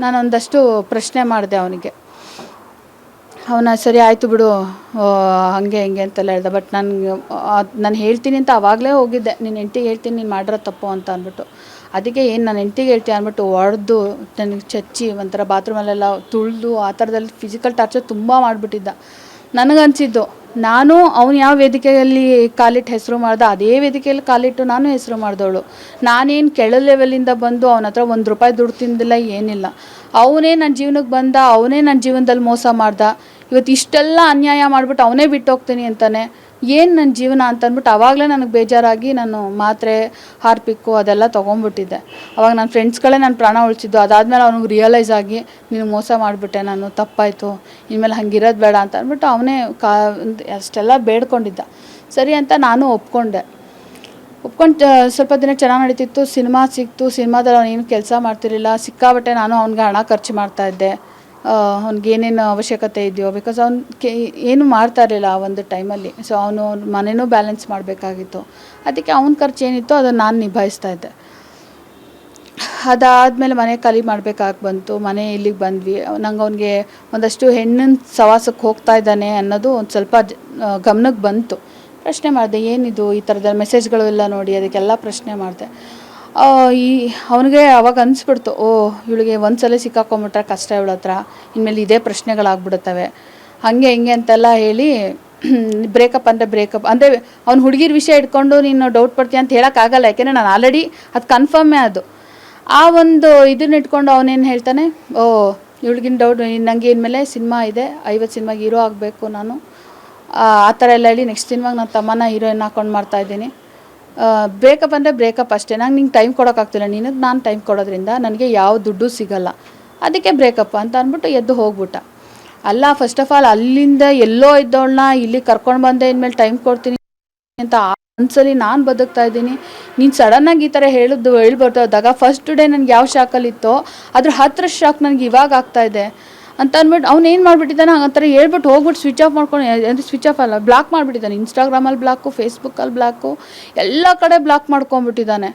ನಾನೊಂದಷ್ಟು ಪ್ರಶ್ನೆ ಮಾಡಿದೆ ಅವನಿಗೆ. ಅವನ ಸರಿ ಆಯಿತು ಬಿಡು ಹಾಗೆ ಹಿಂಗೆ ಅಂತೆಲ್ಲ ಹೇಳ್ದೆ. ಬಟ್ ನಾನು ಹೇಳ್ತೀನಿ ಅಂತ ಆವಾಗಲೇ ಹೋಗಿದ್ದೆ, ನಿನ್ನ ಹೆಂಡ್ತಿಗೆ ಹೇಳ್ತೀನಿ ನೀನು ಮಾಡಿರೋ ತಪ್ಪು ಅಂತ ಅಂದ್ಬಿಟ್ಟು. ಅದಕ್ಕೆ ಏನು ನನ್ನ ಹೆಂಡ್ತಿಗೆ ಹೇಳ್ತೀನಿ ಅಂದ್ಬಿಟ್ಟು ಹೊಡೆದು ನನಗೆ ಚಚ್ಚಿ ಒಂಥರ ಬಾತ್ರೂಮಲ್ಲೆಲ್ಲ ತುಳಿದು ಆ ಥರದಲ್ಲಿ ಫಿಸಿಕಲ್ ಟಾರ್ಚರ್ ತುಂಬ ಮಾಡಿಬಿಟ್ಟಿದ್ದ. ನನಗನ್ಸಿದ್ದು ನಾನು ಅವನು ಯಾವ ವೇದಿಕೆಯಲ್ಲಿ ಕಾಲಿಟ್ಟು ಹೆಸರು ಮಾಡ್ದೆ ಅದೇ ವೇದಿಕೆಯಲ್ಲಿ ಕಾಲಿಟ್ಟು ನಾನು ಹೆಸರು ಮಾಡಿದವಳು. ನಾನೇನು ಕೆಳ ಲೆವೆಲಿಂದ ಬಂದು ಅವನ ಹತ್ರ ₹1 ದುಡ್ಡು ತಿಂದಿಲ್ಲ, ಏನಿಲ್ಲ. ಅವನೇ ನನ್ನ ಜೀವನಕ್ಕೆ ಬಂದ, ಅವನೇ ನನ್ನ ಜೀವನದಲ್ಲಿ ಮೋಸ ಮಾಡ್ದ. ಇವತ್ತು ಇಷ್ಟೆಲ್ಲ ಅನ್ಯಾಯ ಮಾಡಿಬಿಟ್ಟು ಅವನೇ ಬಿಟ್ಟು ಹೋಗ್ತೀನಿ ಅಂತಾನೆ. ಏನು ನನ್ನ ಜೀವನ ಅಂತ ಅಂದ್ಬಿಟ್ಟು ಆವಾಗಲೇ ನನಗೆ ಬೇಜಾರಾಗಿ ನಾನು ಮಾತ್ರೆ ಹಾರ್ಪಿಕ್ಕು ಅದೆಲ್ಲ ತೊಗೊಂಡ್ಬಿಟ್ಟಿದ್ದೆ. ಅವಾಗ ನನ್ನ ಫ್ರೆಂಡ್ಸ್ಗಳೇ ನನ್ನ ಪ್ರಾಣ ಉಳಿಸಿದ್ದು. ಅದಾದಮೇಲೆ ಅವ್ನಿಗೆ ರಿಯಲೈಸ್ ಆಗಿ ನೀನು ಮೋಸ ಮಾಡಿಬಿಟ್ಟೆ, ನಾನು ತಪ್ಪಾಯಿತು, ಇನ್ಮೇಲೆ ಹಂಗಿರೋದು ಬೇಡ ಅಂತ ಅಂದ್ಬಿಟ್ಟು ಅವನೇ ಅಷ್ಟೆಲ್ಲ ಬೇಡ್ಕೊಂಡಿದ್ದ. ಸರಿ ಅಂತ ನಾನು ಒಪ್ಕೊಂಡು ಸ್ವಲ್ಪ ದಿನ ಚೆನ್ನಾಗಿ ನಡೀತಿತ್ತು. ಸಿನಿಮಾ ಸಿಕ್ತು. ಸಿನಿಮಾದಲ್ಲಿ ಅವನೇನು ಕೆಲಸ ಮಾಡ್ತಿರಲಿಲ್ಲ. ಸಿಕ್ಕಾಬಟ್ಟೆ ನಾನು ಅವ್ನಿಗೆ ಹಣ ಖರ್ಚು ಮಾಡ್ತಾಯಿದ್ದೆ. ಅವ್ನಿಗೆ ಏನೇನು ಅವಶ್ಯಕತೆ ಇದೆಯೋ, ಬಿಕಾಸ್ ಅವ್ನು ಏನು ಮಾಡ್ತಾ ಇರಲಿಲ್ಲ ಆ ಒಂದು ಟೈಮಲ್ಲಿ. ಸೊ ಅವನು ಮನೆಯೂ ಬ್ಯಾಲೆನ್ಸ್ ಮಾಡಬೇಕಾಗಿತ್ತು. ಅದಕ್ಕೆ ಅವ್ನ ಖರ್ಚು ಏನಿತ್ತು ಅದನ್ನು ನಾನು ನಿಭಾಯಿಸ್ತಾಯಿದ್ದೆ. ಅದಾದಮೇಲೆ ಮನೆ ಖಾಲಿ ಮಾಡಬೇಕಾಗಿ ಬಂತು. ಮನೆ ಇಲ್ಲಿಗೆ ಬಂದ್ವಿ. ನಂಗೆ ಅವನಿಗೆ ಒಂದಷ್ಟು ಹೆಣ್ಣಿನ ಸವಾಸಕ್ಕೆ ಹೋಗ್ತಾ ಇದ್ದಾನೆ ಅನ್ನೋದು ಒಂದು ಸ್ವಲ್ಪ ಗಮನಕ್ಕೆ ಬಂತು. ಪ್ರಶ್ನೆ ಮಾಡಿದೆ, ಏನಿದು ಈ ಥರದ ಮೆಸೇಜ್ಗಳು ಎಲ್ಲ ನೋಡಿ ಅದಕ್ಕೆಲ್ಲ ಪ್ರಶ್ನೆ ಮಾಡಿದೆ. ಅವನಿಗೆ ಅವಾಗ ಅನಿಸ್ಬಿಡ್ತು, ಇವಳಿಗೆ ಒಂದ್ಸಲ ಸಿಕ್ಕಾಕೊಂಬಿಟ್ರೆ ಕಷ್ಟ ಇವಳ ಹತ್ರ, ಇನ್ಮೇಲೆ ಇದೇ ಪ್ರಶ್ನೆಗಳಾಗ್ಬಿಡುತ್ತವೆ, ಹಾಗೆ ಹಿಂಗೆ ಅಂತೆಲ್ಲ ಹೇಳಿ ಬ್ರೇಕಪ್ ಅಂದರೆ ಅವ್ನು ಹುಡುಗಿರ ವಿಷಯ ಇಟ್ಕೊಂಡು ನೀನು ಡೌಟ್ ಪಡ್ತೀಯ ಅಂತ ಹೇಳೋಕ್ಕಾಗಲ್ಲ. ಯಾಕೆಂದರೆ ನಾನು ಆಲ್ರೆಡಿ ಅದು ಕನ್ಫರ್ಮೇ ಅದು. ಆ ಒಂದು ಇದನ್ನ ಇಟ್ಕೊಂಡು ಅವನೇನು ಹೇಳ್ತಾನೆ, ಇವಳಿಗಿನ ಡೌಟ್ ನನಗೆ ಇನ್ಮೇಲೆ ಸಿನಿಮಾ ಇದೆ, 50 ಸಿನಿಮಾಗೆ ಹೀರೋ ಆಗಬೇಕು ನಾನು, ಆ ಥರ ಎಲ್ಲ ಹೇಳಿ ನೆಕ್ಸ್ಟ್ ಸಿನಿಮಾಗೆ ನನ್ನ ತಮ್ಮನ ಹೀರೋಯಿನ್ ಹಾಕೊಂಡು ಮಾಡ್ತಾಯಿದ್ದೀನಿ. ಬ್ರೇಕಪ್ ಅಷ್ಟೇ. ನಂಗೆ ನಿಂಗೆ ಟೈಮ್ ಕೊಡೋಕ್ಕಾಗ್ತಿಲ್ಲ, ನಿನಗೆ ನಾನು ಟೈಮ್ ಕೊಡೋದ್ರಿಂದ ನನಗೆ ಯಾವ ದುಡ್ಡು ಸಿಗಲ್ಲ, ಅದಕ್ಕೆ ಬ್ರೇಕಪ್ ಅಂತ ಅಂದ್ಬಿಟ್ಟು ಎದ್ದು ಹೋಗ್ಬಿಟ್ಟ. ಅಲ್ಲ, ಫಸ್ಟ್ ಆಫ್ ಆಲ್ ಅಲ್ಲಿಂದ ಎಲ್ಲೋ ಇದ್ದವಳನ್ನ ಇಲ್ಲಿ ಕರ್ಕೊಂಡು ಬಂದೆ, ಇನ್ಮೇಲೆ ಟೈಮ್ ಕೊಡ್ತೀನಿ ಅಂತ ಒಂದ್ಸಲಿ ನಾನು ಬದುಕ್ತಾ ಇದ್ದೀನಿ. ನೀನು ಸಡನ್ನಾಗಿ ಈ ಥರ ಹೇಳ್ಬರ್ತಾದಾಗ ಫಸ್ಟ್ ಡೇ ನನಗೆ ಯಾವ ಶಾಕಲ್ಲಿತ್ತೋ ಅದ್ರ 10 ಶಾಕ್ ನನಗೆ ಇವಾಗ ಆಗ್ತಾಯಿದೆ ಅಂತ ಅಂದ್ಬಿಟ್ಟು ಅವ್ನು ಏನು ಮಾಡಿಬಿಟ್ಟಿದ್ದಾನೆ, ಆ ಥರ ಹೇಳ್ಬಿಟ್ಟು ಹೋಗ್ಬಿಟ್ಟು ಸ್ವಿಚ್ ಆಫ್ ಮಾಡ್ಕೊಂಡು, ಅಂದರೆ ಸ್ವಿಚ್ ಆಫ್ ಅಲ್ಲ, ಬ್ಲಾಕ್ ಮಾಡಿಬಿಟ್ಟಿದ್ದಾನೆ. ಇನ್ಸ್ಟಾಗ್ರಾಮಲ್ಲಿ ಬ್ಲಾಕು, ಫೇಸ್ಬುಕ್ಕಲ್ಲಿ ಬ್ಲಾಕು, ಎಲ್ಲ ಕಡೆ ಬ್ಲಾಕ್ ಮಾಡ್ಕೊಂಬಿಟ್ಟಿದ್ದಾನೆ.